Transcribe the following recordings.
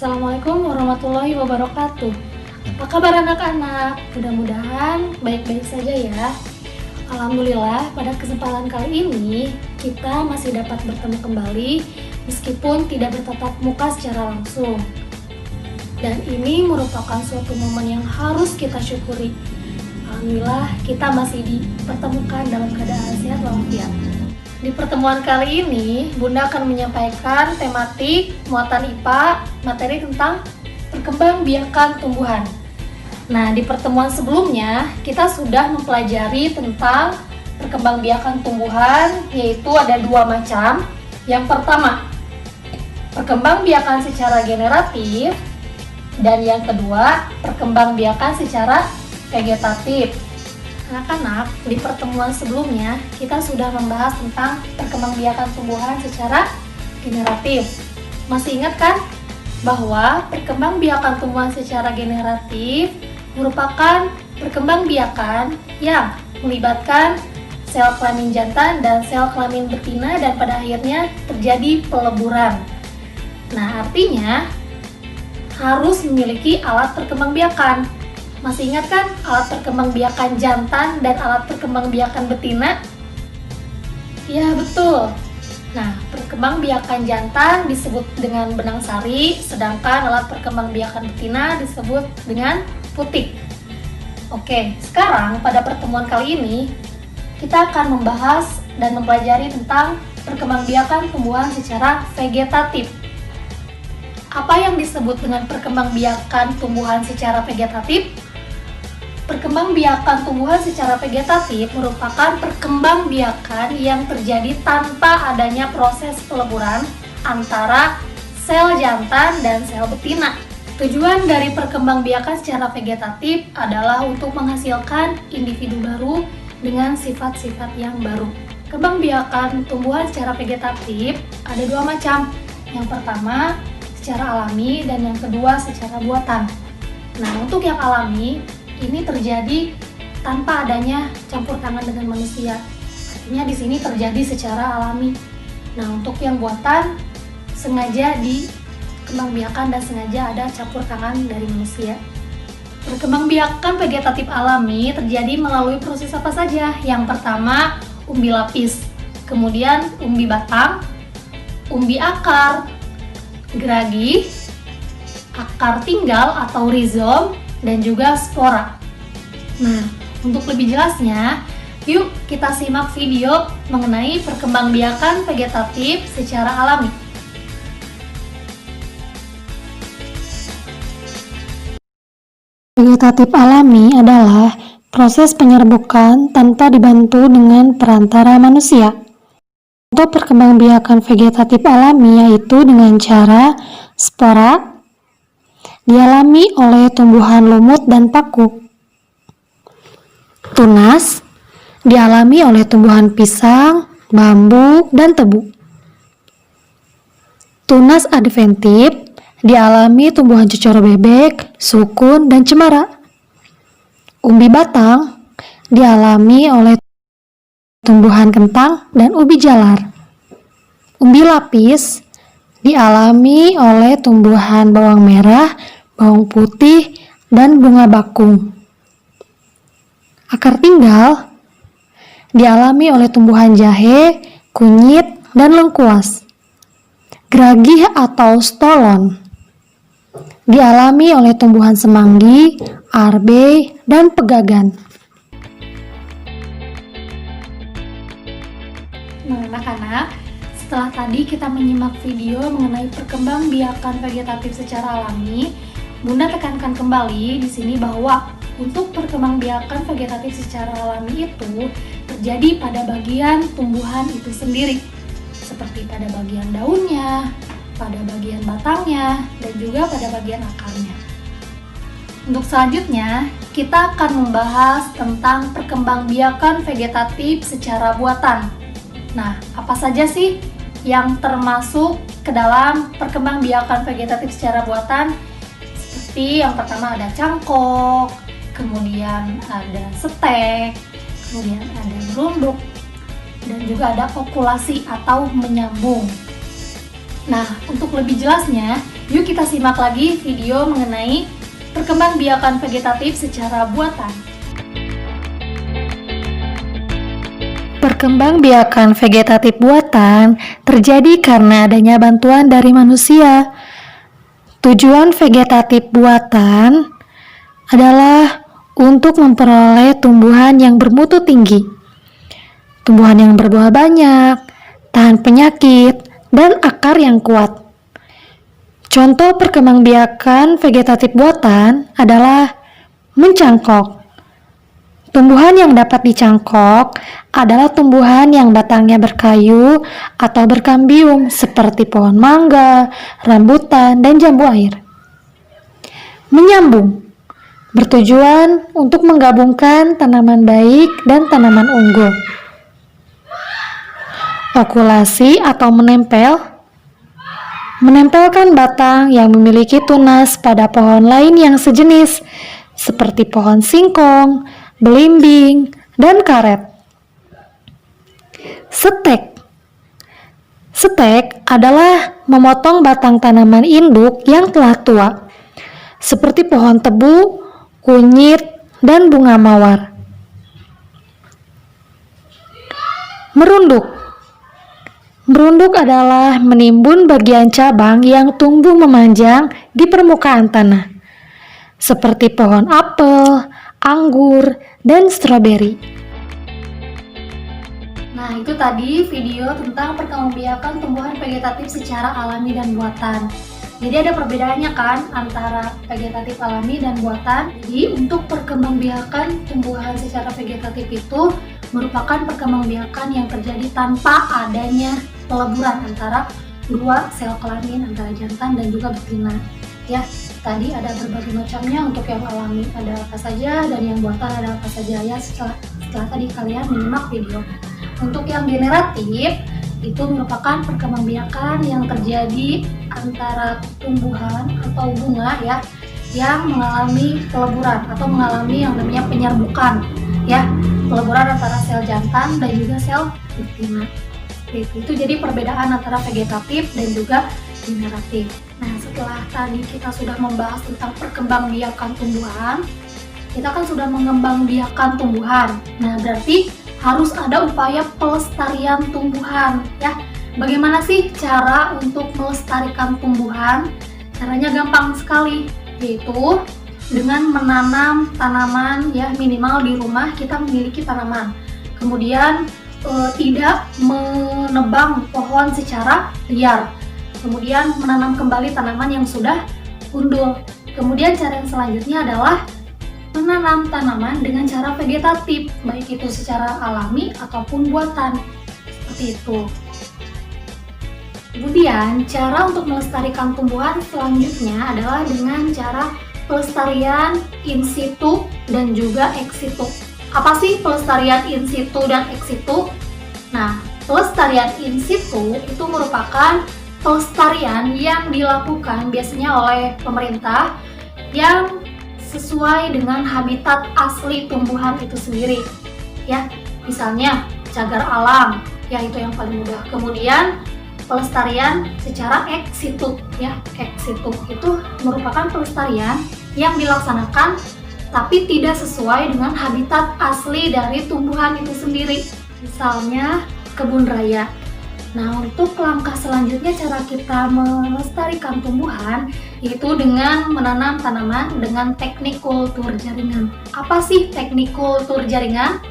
Assalamualaikum warahmatullahi wabarakatuh. Apa kabar anak-anak? Mudah-mudahan baik-baik saja ya. Alhamdulillah, pada kesempatan kali ini kita masih dapat bertemu kembali meskipun tidak bertatap muka secara langsung. Dan ini merupakan suatu momen yang harus kita syukuri. Alhamdulillah, kita masih dipertemukan dalam keadaan sehat walafiat. Di pertemuan kali ini, Bunda akan menyampaikan tematik muatan IPA, materi tentang perkembangbiakan tumbuhan. Nah, di pertemuan sebelumnya, kita sudah mempelajari tentang perkembangbiakan tumbuhan, yaitu ada dua macam. Yang pertama, perkembangbiakan secara generatif, dan yang kedua, perkembangbiakan secara vegetatif. Anak-anak, di pertemuan sebelumnya kita sudah membahas tentang perkembangbiakan tumbuhan secara generatif. Masih ingat kan bahwa perkembangbiakan tumbuhan secara generatif merupakan perkembangbiakan yang melibatkan sel kelamin jantan dan sel kelamin betina dan pada akhirnya terjadi peleburan. Nah, artinya harus memiliki alat perkembangbiakan. Masih ingat kan alat perkembangbiakan jantan dan alat perkembangbiakan betina? Ya, betul. Nah, perkembangbiakan jantan disebut dengan benang sari, sedangkan alat perkembangbiakan betina disebut dengan putik. Oke, sekarang pada pertemuan kali ini kita akan membahas dan mempelajari tentang perkembangbiakan tumbuhan secara vegetatif. Apa yang disebut dengan perkembangbiakan tumbuhan secara vegetatif? Perkembangbiakan tumbuhan secara vegetatif merupakan perkembangbiakan yang terjadi tanpa adanya proses peleburan antara sel jantan dan sel betina. Tujuan dari perkembangbiakan secara vegetatif adalah untuk menghasilkan individu baru dengan sifat-sifat yang baru. Perkembangbiakan tumbuhan secara vegetatif ada dua macam. Yang pertama secara alami dan yang kedua secara buatan. Nah, untuk yang alami ini terjadi tanpa adanya campur tangan dengan manusia. Artinya di sini terjadi secara alami. Nah, untuk yang buatan sengaja dikembangbiakan dan sengaja ada campur tangan dari manusia. Perkembangbiakan vegetatif alami terjadi melalui proses apa saja? Yang pertama, umbi lapis, kemudian umbi batang, umbi akar, geragi, akar tinggal atau rizom, dan juga spora. Nah, untuk lebih jelasnya, yuk kita simak video mengenai perkembangbiakan vegetatif secara alami. Vegetatif alami adalah proses penyerbukan tanpa dibantu dengan perantara manusia. Untuk perkembangbiakan vegetatif alami yaitu dengan cara spora, dialami oleh tumbuhan lumut dan paku. Tunas dialami oleh tumbuhan pisang, bambu, dan tebu. Tunas adventif dialami tumbuhan cocoro bebek, sukun, dan cemara. Umbi batang dialami oleh tumbuhan kentang dan ubi jalar. Umbi lapis dialami oleh tumbuhan bawang merah, bawang putih, dan bunga bakung. Akar tinggal dialami oleh tumbuhan jahe, kunyit, dan lengkuas. Geragi atau stolon dialami oleh tumbuhan semanggi, arbe, dan pegagan. Nah, anak-anak, setelah tadi kita menyimak video mengenai perkembangbiakan vegetatif secara alami, Bunda tekankan kembali di sini bahwa untuk perkembangbiakan vegetatif secara alami itu terjadi pada bagian tumbuhan itu sendiri, seperti pada bagian daunnya, pada bagian batangnya, dan juga pada bagian akarnya. Untuk selanjutnya, kita akan membahas tentang perkembangbiakan vegetatif secara buatan. Nah, apa saja sih yang termasuk ke dalam perkembangbiakan vegetatif secara buatan? Seperti yang pertama ada cangkok, kemudian ada setek, kemudian ada merunduk, dan juga ada okulasi atau menyambung. Nah, untuk lebih jelasnya, Yuk kita simak lagi video mengenai perkembangbiakan vegetatif secara buatan. Perkembangbiakan vegetatif buatan terjadi karena adanya bantuan dari manusia. Tujuan vegetatif buatan adalah untuk memperoleh tumbuhan yang bermutu tinggi, tumbuhan yang berbuah banyak, tahan penyakit, dan akar yang kuat. Contoh perkembangbiakan vegetatif buatan adalah mencangkok. Tumbuhan yang dapat dicangkok adalah tumbuhan yang batangnya berkayu atau berkambium seperti pohon mangga, rambutan, dan jambu air. Menyambung bertujuan untuk menggabungkan tanaman baik dan tanaman unggul. Okulasi atau menempel, menempelkan batang yang memiliki tunas pada pohon lain yang sejenis, seperti pohon singkong, belimbing, dan karet. Setek. Setek adalah memotong batang tanaman induk yang telah tua, seperti pohon tebu, kunyit, dan bunga mawar. Merunduk. Merunduk adalah menimbun bagian cabang yang tumbuh memanjang di permukaan tanah, seperti pohon apel, anggur, dan stroberi. Nah, itu tadi video tentang perkembangbiakan tumbuhan vegetatif secara alami dan buatan. Jadi ada perbedaannya kan antara vegetatif alami dan buatan. Jadi untuk perkembangbiakan tumbuhan secara vegetatif itu merupakan perkembangbiakan yang terjadi tanpa adanya peleburan antara dua sel kelamin antara jantan dan juga betina. Ya, tadi ada berbagai macamnya. Untuk yang alami ada apa saja dan yang buatan ada apa saja ya setelah tadi kalian menyimak video. Untuk yang generatif itu merupakan perkembangbiakan yang terjadi antara tumbuhan atau bunga ya yang mengalami peleburan atau mengalami yang namanya penyerbukan ya, peleburan antara sel jantan dan juga sel betina. Itu jadi perbedaan antara vegetatif dan juga generatif. Nah, setelah tadi kita sudah membahas tentang perkembangbiakan tumbuhan, kita kan sudah mengembangbiakan tumbuhan. Nah, berarti harus ada upaya pelestarian tumbuhan ya. Bagaimana sih cara untuk melestarikan tumbuhan? Caranya gampang sekali, yaitu dengan menanam tanaman ya, minimal di rumah kita memiliki tanaman. Kemudian tidak menebang pohon secara liar. Kemudian menanam kembali tanaman yang sudah gundul. Kemudian cara yang selanjutnya adalah menanam tanaman dengan cara vegetatif, baik itu secara alami ataupun buatan, seperti itu. Kemudian cara untuk melestarikan tumbuhan selanjutnya adalah dengan cara pelestarian in situ dan juga ex situ. Apa sih pelestarian in situ dan ex situ? Nah, pelestarian in situ itu merupakan pelestarian yang dilakukan biasanya oleh pemerintah yang sesuai dengan habitat asli tumbuhan itu sendiri ya. Misalnya cagar alam ya, itu yang paling mudah. Kemudian pelestarian secara ex situ ya. Ex situ itu merupakan pelestarian yang dilaksanakan tapi tidak sesuai dengan habitat asli dari tumbuhan itu sendiri. Misalnya kebun raya. Nah, untuk langkah selanjutnya cara kita melestarikan tumbuhan yaitu dengan menanam tanaman dengan teknik kultur jaringan. Apa sih teknik kultur jaringan?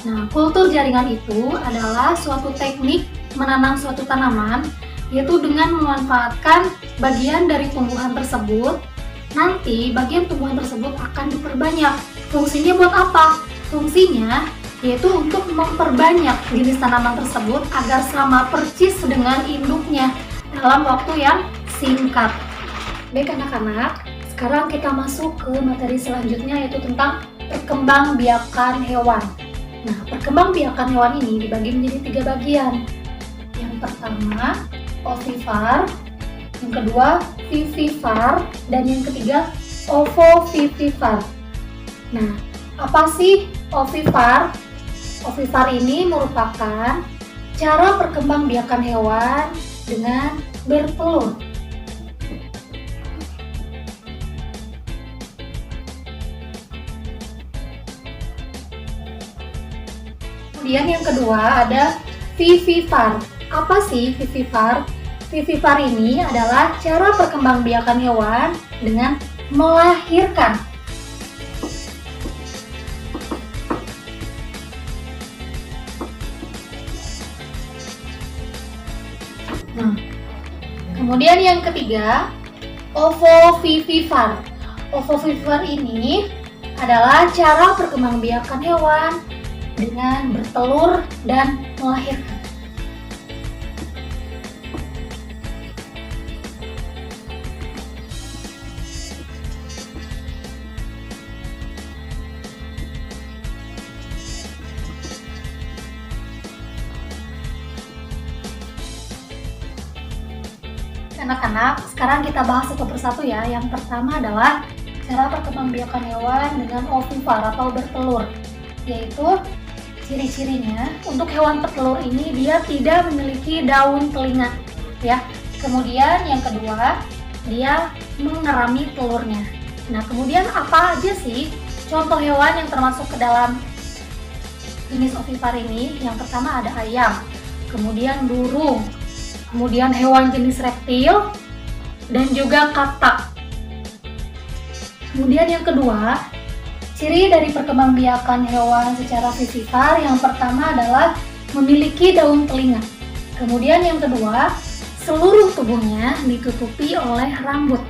Nah, kultur jaringan itu adalah suatu teknik menanam suatu tanaman yaitu dengan memanfaatkan bagian dari tumbuhan tersebut. Nanti bagian tumbuhan tersebut akan diperbanyak. Fungsinya buat apa? Fungsinya yaitu untuk memperbanyak jenis tanaman tersebut agar sama persis dengan induknya dalam waktu yang singkat. Baik anak-anak, sekarang kita masuk ke materi selanjutnya yaitu tentang perkembangbiakan hewan. Nah, perkembangbiakan hewan ini dibagi menjadi 3 bagian. Yang pertama, ovipar, yang kedua, vivipar, dan yang ketiga, ovovivipar. Nah, apa sih ovipar? Ovipar ini merupakan cara perkembangbiakan hewan dengan bertelur. Kemudian yang kedua ada vivipar. Apa sih vivipar? Vivipar ini adalah cara perkembangbiakan hewan dengan melahirkan. Nah, kemudian yang ketiga, ovovivipar. Ovovivipar ini adalah cara perkembangbiakan hewan dengan bertelur dan melahirkan. Anak-anak, sekarang kita bahas satu persatu ya. Yang pertama adalah cara perkembangbiakan hewan dengan ovipar atau bertelur, yaitu ciri-cirinya untuk hewan petelur ini dia tidak memiliki daun telinga ya. Kemudian yang kedua, dia mengerami telurnya. Nah, kemudian apa aja sih contoh hewan yang termasuk ke dalam jenis ovipar ini? Yang pertama ada ayam, kemudian burung, kemudian hewan jenis reptil, dan juga katak. Kemudian yang kedua, ciri dari perkembangbiakan hewan secara vivipar yang pertama adalah memiliki daun telinga. Kemudian yang kedua, seluruh tubuhnya ditutupi oleh rambut.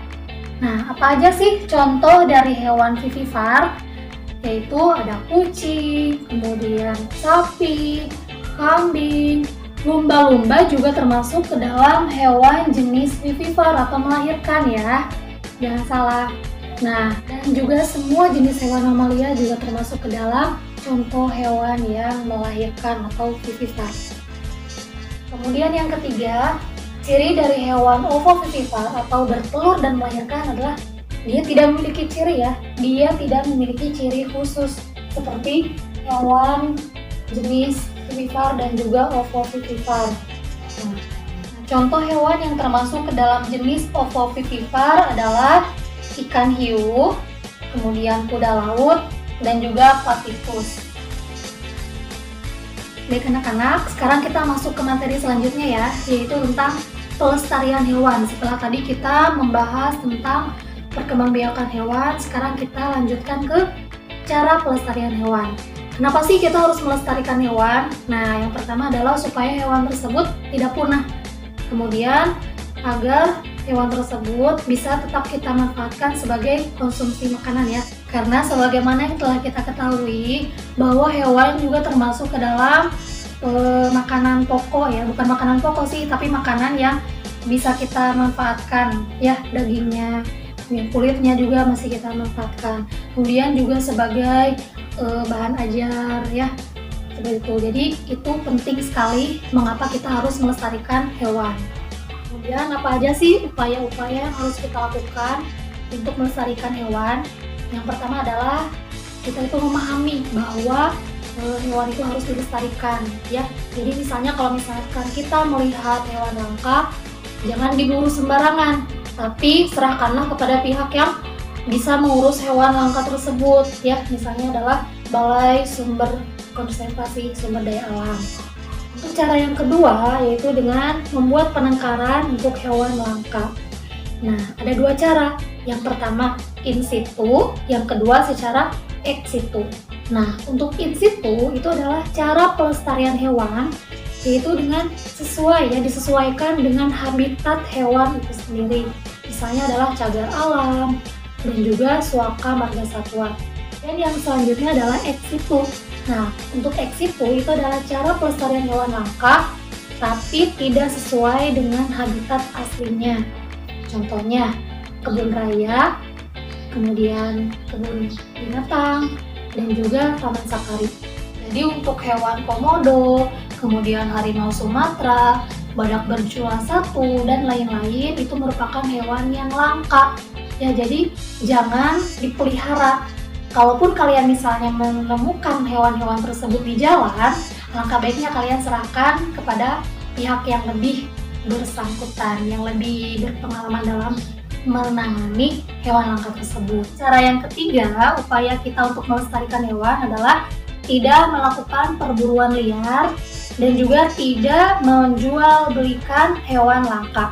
Nah, apa aja sih contoh dari hewan vivipar? Yaitu ada kucing, kemudian sapi, kambing, lumba-lumba juga termasuk ke dalam hewan jenis vivipar atau melahirkan ya. Jangan salah. Nah, dan juga semua jenis hewan mamalia juga termasuk ke dalam contoh hewan yang melahirkan atau vivipar. Kemudian yang ketiga, ciri dari hewan ovovivipar atau bertelur dan melahirkan adalah dia tidak memiliki ciri ya. Dia tidak memiliki ciri khusus seperti hewan jenis vivipar dan juga ovovivipar. Nah, contoh hewan yang termasuk ke dalam jenis ovovivipar adalah ikan hiu, kemudian kuda laut, dan juga platypus. Baik anak-anak, sekarang kita masuk ke materi selanjutnya ya, yaitu tentang pelestarian hewan. Setelah tadi kita membahas tentang perkembangbiakan hewan, sekarang kita lanjutkan ke cara pelestarian hewan. Kenapa sih kita harus melestarikan hewan? Nah, yang pertama adalah supaya hewan tersebut tidak punah. Kemudian, agar hewan tersebut bisa tetap kita manfaatkan sebagai konsumsi makanan ya. Karena sebagaimana yang telah kita ketahui, bahwa hewan juga termasuk ke dalam makanan pokok ya. Bukan makanan pokok sih, tapi makanan yang bisa kita manfaatkan ya, dagingnya, kulitnya juga masih kita manfaatkan. Kemudian juga sebagai bahan ajar ya, seperti itu. Jadi itu penting sekali mengapa kita harus melestarikan hewan. Kemudian apa aja sih upaya-upaya yang harus kita lakukan untuk melestarikan hewan? Yang pertama adalah kita itu memahami bahwa hewan itu harus dilestarikan ya. Jadi misalnya kalau misalkan kita melihat hewan langka, jangan diburu sembarangan, tapi serahkanlah kepada pihak yang bisa mengurus hewan langka tersebut ya. Misalnya adalah Balai Sumber Konservasi Sumber Daya Alam. Untuk cara yang kedua yaitu dengan membuat penangkaran untuk hewan langka. Nah, ada dua cara. Yang pertama in situ, yang kedua secara ex situ. Nah, untuk in situ itu adalah cara pelestarian hewan, yaitu dengan disesuaikan dengan habitat hewan itu sendiri. Misalnya adalah cagar alam dan juga suaka margasatwa. Dan yang selanjutnya adalah ex situ. Nah, untuk ex situ itu adalah cara pelestarian hewan langka tapi tidak sesuai dengan habitat aslinya. Contohnya kebun raya, kemudian kebun binatang, dan juga taman safari. Jadi untuk hewan komodo, kemudian harimau Sumatera, badak bercula satu, dan lain-lain itu merupakan hewan yang langka. Ya, jadi jangan dipelihara. Kalaupun kalian misalnya menemukan hewan-hewan tersebut di jalan, langkah baiknya kalian serahkan kepada pihak yang lebih bersangkutan, yang lebih berpengalaman dalam menangani hewan langka tersebut. Cara yang ketiga, upaya kita untuk melestarikan hewan adalah tidak melakukan perburuan liar, dan juga tidak menjual belikan hewan langka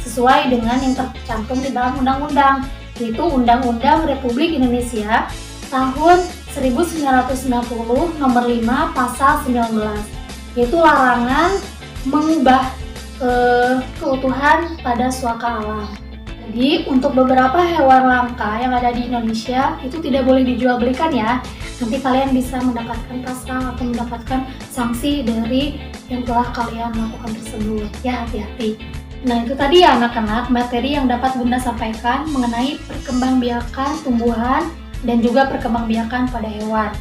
sesuai dengan yang tercantum di dalam undang-undang, yaitu Undang-Undang Republik Indonesia tahun 1990 nomor 5 pasal 19, yaitu larangan mengubah keutuhan pada suaka alam. Jadi untuk beberapa hewan langka yang ada di Indonesia itu tidak boleh dijual belikan ya. Nanti kalian bisa mendapatkan pasal atau mendapatkan sanksi dari yang telah kalian lakukan tersebut. Ya, hati-hati. Nah, itu tadi ya anak-anak materi yang dapat Bunda sampaikan mengenai perkembangbiakan tumbuhan dan juga perkembangbiakan pada hewan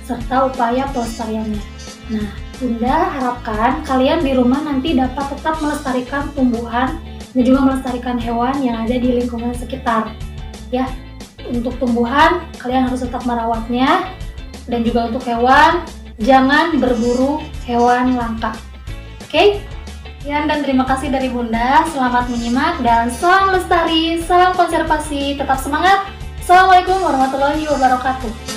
serta upaya pelestariannya. Nah, Bunda harapkan kalian di rumah nanti dapat tetap melestarikan tumbuhan dan juga melestarikan hewan yang ada di lingkungan sekitar. Ya, untuk tumbuhan kalian harus tetap merawatnya, dan juga untuk hewan jangan berburu hewan langka. Oke? Sekian dan terima kasih dari Bunda. Selamat menyimak dan salam lestari, salam konservasi, tetap semangat. Assalamualaikum warahmatullahi wabarakatuh.